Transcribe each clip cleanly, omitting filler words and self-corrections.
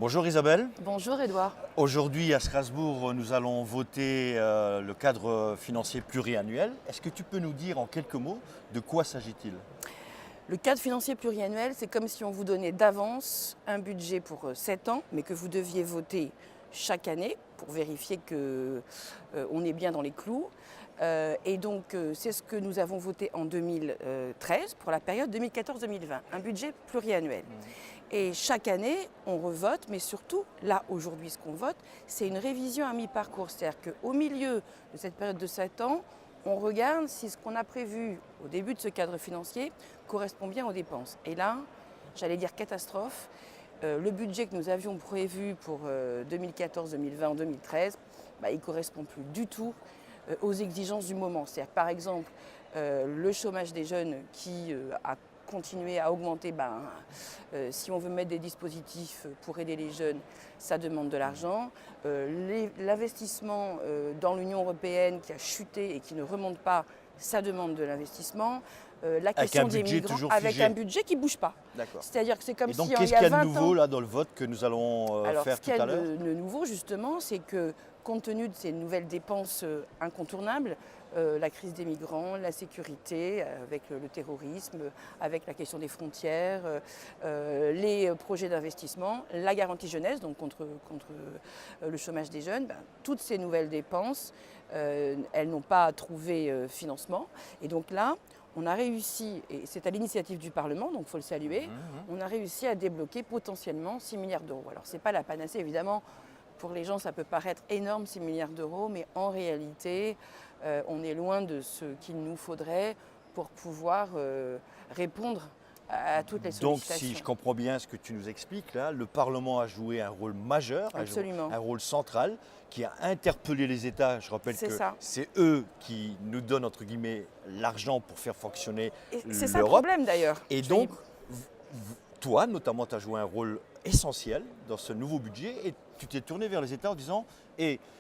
Bonjour Isabelle. Bonjour Edouard. Aujourd'hui à Strasbourg, nous allons voter le cadre financier pluriannuel. Est-ce que tu peux nous dire en quelques mots de quoi s'agit-il? Le cadre financier pluriannuel, c'est comme si on vous donnait d'avance un budget pour 7 ans, mais que vous deviez voter chaque année pour vérifier qu'on est bien dans les clous. Et donc, c'est ce que nous avons voté en 2013 pour la période 2014-2020, un budget pluriannuel. Et chaque année, on revote, mais surtout, là, aujourd'hui, ce qu'on vote, c'est une révision à mi-parcours. C'est-à-dire qu'au milieu de cette période de 7 ans, on regarde si ce qu'on a prévu au début de ce cadre financier correspond bien aux dépenses. Et là, j'allais dire catastrophe, le budget que nous avions prévu pour 2014, 2020, 2013, il ne correspond plus du tout aux exigences du moment. C'est-à-dire, par exemple, le chômage des jeunes qui a continué à augmenter. Si on veut mettre des dispositifs pour aider les jeunes, ça demande de l'argent. L'investissement dans l'Union européenne qui a chuté et qui ne remonte pas, ça demande de l'investissement. La question des migrants avec un budget qui ne bouge pas. C'est-à-dire que c'est comme si il y a 20 ans... Donc qu'est-ce qu'il y a de nouveau là dans le vote que nous allons faire tout à l'heure? Alors, ce qu'il y a de nouveau justement, c'est que compte tenu de ces nouvelles dépenses incontournables, la crise des migrants, la sécurité, avec le terrorisme, avec la question des frontières, les projets d'investissement, la garantie jeunesse, donc contre le chômage des jeunes, toutes ces nouvelles dépenses, elles n'ont pas trouvé financement. Et donc là, on a réussi, et c'est à l'initiative du Parlement, donc il faut le saluer, on a réussi à débloquer potentiellement 6 milliards d'euros. Alors ce n'est pas la panacée, évidemment. Pour les gens, ça peut paraître énorme, 6 milliards d'euros, mais en réalité, on est loin de ce qu'il nous faudrait pour pouvoir répondre à toutes les sollicitations. Donc, si je comprends bien ce que tu nous expliques, là, le Parlement a joué un rôle majeur, un rôle central, qui a interpellé les États. Je rappelle que c'est eux qui nous donnent, entre guillemets, l'argent pour faire fonctionner l'Europe. C'est ça le problème, d'ailleurs. Et donc, toi, notamment, tu as joué un rôle essentiel dans ce nouveau budget et tu t'es tourné vers les États en disant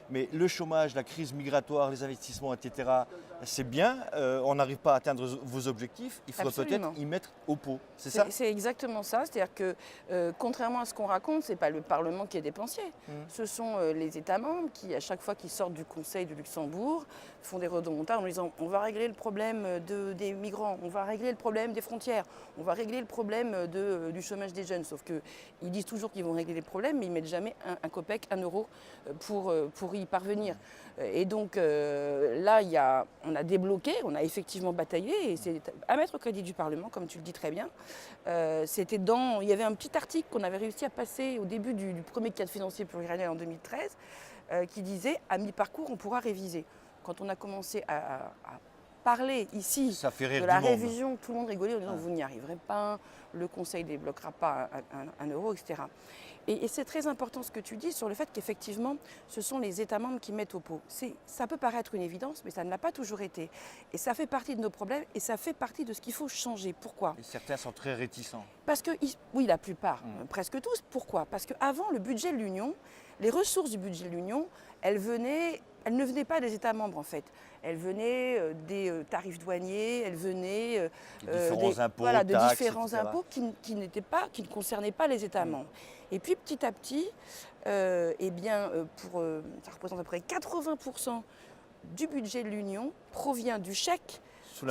mais le chômage, la crise migratoire, les investissements, etc., c'est bien, on n'arrive pas à atteindre vos objectifs, il faudrait peut-être y mettre au pot. C'est ça? C'est exactement ça. C'est-à-dire que, contrairement à ce qu'on raconte, ce n'est pas le Parlement qui est dépensier. Ce sont les États membres qui, à chaque fois qu'ils sortent du Conseil de Luxembourg, font des rodomontades en disant on va régler le problème des migrants, on va régler le problème des frontières, on va régler le problème du chômage des jeunes. Sauf qu'ils disent toujours qu'ils vont régler les problèmes, mais ils ne mettent jamais un copec, un euro pour y parvenir. Et donc là, on a débloqué, on a effectivement bataillé, et c'est à mettre au crédit du Parlement, comme tu le dis très bien. Il y avait un petit article qu'on avait réussi à passer au début du premier cadre financier pluriannuel en 2013, qui disait à mi-parcours, on pourra réviser. Quand on a commencé à parler ici de la révision, tout le monde rigolait en disant vous n'y arriverez pas, le Conseil ne débloquera pas un euro, etc. Et c'est très important ce que tu dis sur le fait qu'effectivement, ce sont les États membres qui mettent au pot. Ça peut paraître une évidence, mais ça ne l'a pas toujours été. Et ça fait partie de nos problèmes et ça fait partie de ce qu'il faut changer. Pourquoi? Et certains sont très réticents. Parce que, oui, la plupart, presque tous. Pourquoi? Parce qu'avant le budget de l'Union, les ressources du budget de l'Union, elles ne venaient pas des États membres en fait. Elles venaient des tarifs douaniers, elles venaient de différents impôts qui ne concernaient pas les États membres. Et puis petit à petit, ça représente à peu près 80% du budget de l'Union provient du chèque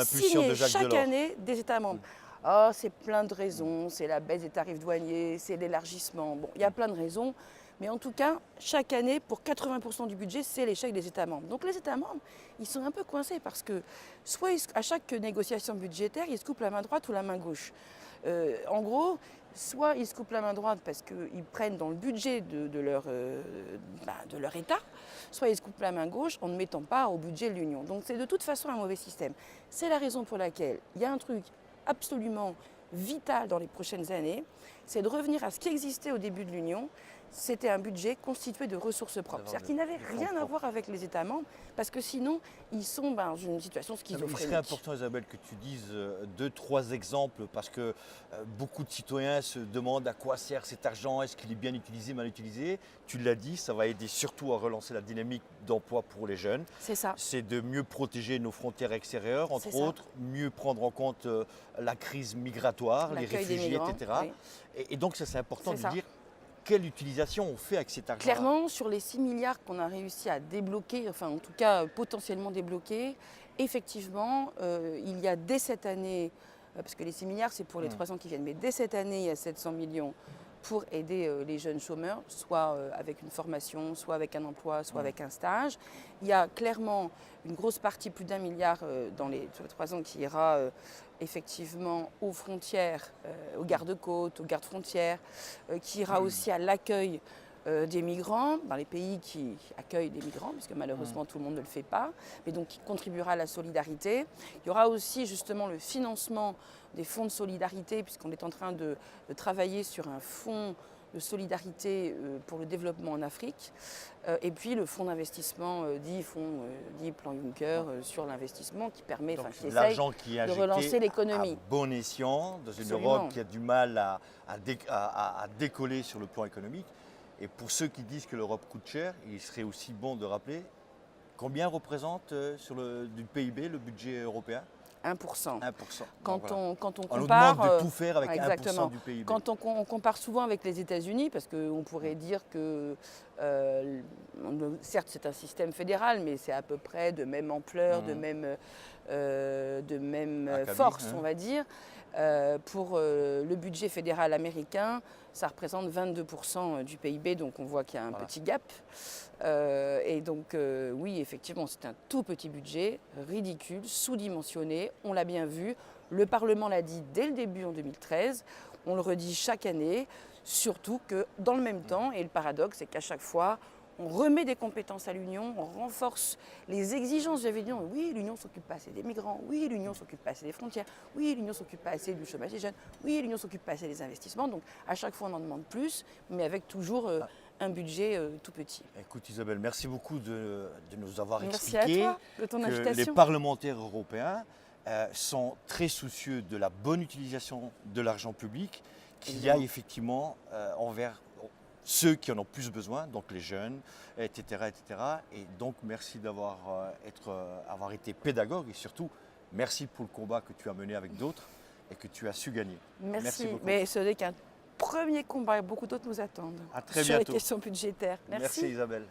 signé chaque année des États membres. Oh, c'est plein de raisons, c'est la baisse des tarifs douaniers, c'est l'élargissement. Bon, il y a plein de raisons. Mais en tout cas, chaque année, pour 80% du budget, c'est l'échec des États membres. Donc les États membres, ils sont un peu coincés parce que soit à chaque négociation budgétaire, ils se coupent la main droite ou la main gauche. En gros, soit ils se coupent la main droite parce qu'ils prennent dans le budget de leur État, soit ils se coupent la main gauche en ne mettant pas au budget de l'Union. Donc c'est de toute façon un mauvais système. C'est la raison pour laquelle il y a un truc absolument vital dans les prochaines années, c'est de revenir à ce qui existait au début de l'Union. C'était un budget constitué de ressources propres. C'est-à-dire qu'il n'avait rien à voir avec les États membres, parce que sinon, ils sont dans une situation schizophrénique. Il serait important, Isabelle, que tu dises 2-3 exemples, parce que beaucoup de citoyens se demandent à quoi sert cet argent, est-ce qu'il est bien utilisé, mal utilisé. Tu l'as dit, ça va aider surtout à relancer la dynamique d'emploi pour les jeunes. C'est ça. C'est de mieux protéger nos frontières extérieures, entre autres, mieux prendre en compte la crise migratoire, les réfugiés, etc. Oui. Et donc, ça c'est important de dire quelle utilisation on fait avec cet argent? Clairement, sur les 6 milliards qu'on a réussi à débloquer, enfin en tout cas potentiellement débloquer, effectivement, il y a dès cette année, parce que les 6 milliards c'est pour les 3 ans qui viennent, mais dès cette année, il y a 700 millions pour aider les jeunes chômeurs, soit avec une formation, soit avec un emploi, soit avec un stage. Il y a clairement une grosse partie, plus d'1 milliard sur les 3 ans qui ira effectivement aux frontières, aux gardes-côtes, aux gardes-frontières, qui ira aussi à l'accueil des migrants dans les pays qui accueillent des migrants, puisque malheureusement tout le monde ne le fait pas, mais donc qui contribuera à la solidarité. Il y aura aussi justement le financement des fonds de solidarité, puisqu'on est en train de travailler sur un fonds de solidarité pour le développement en Afrique, et puis le fonds d'investissement dit plan Juncker sur l'investissement qui permet, Donc, qui essaye l'argent qui est de injecté relancer l'économie. à bon escient dans une Absolument. Europe qui a du mal à décoller sur le plan économique. Et pour ceux qui disent que l'Europe coûte cher, il serait aussi bon de rappeler combien représente du PIB le budget européen? 1%. 1%. Quand Donc, voilà. on On nous compare, demande de tout faire avec exactement. 1% du PIB. Quand on compare souvent avec les États-Unis, parce qu'on pourrait dire que, certes c'est un système fédéral, mais c'est à peu près de même ampleur, de même Acabit, force, hein. on va dire. Pour le budget fédéral américain, ça représente 22% du PIB, donc on voit qu'il y a un petit gap. Et donc oui, effectivement, c'est un tout petit budget, ridicule, sous-dimensionné, on l'a bien vu. Le Parlement l'a dit dès le début en 2013, on le redit chaque année, surtout que dans le même temps, et le paradoxe, c'est qu'à chaque fois, on remet des compétences à l'Union, on renforce les exigences vis-à-vis de l'Union. Oui, l'Union ne s'occupe pas assez des migrants, oui, l'Union ne s'occupe pas assez des frontières, oui, l'Union ne s'occupe pas assez du chômage des jeunes, oui, l'Union ne s'occupe pas assez des investissements. Donc à chaque fois, on en demande plus, mais avec toujours un budget tout petit. Écoute Isabelle, merci beaucoup de nous avoir Merci expliqué à toi de ton que invitation. les parlementaires européens sont très soucieux de la bonne utilisation de l'argent public, qu'il aille effectivement envers ceux qui en ont plus besoin, donc les jeunes, etc. etc. Et donc merci d'avoir avoir été pédagogue et surtout merci pour le combat que tu as mené avec d'autres et que tu as su gagner. Merci beaucoup. mais ce n'est qu'un premier combat et beaucoup d'autres nous attendent À très sur les bientôt. questions budgétaires. Merci Isabelle.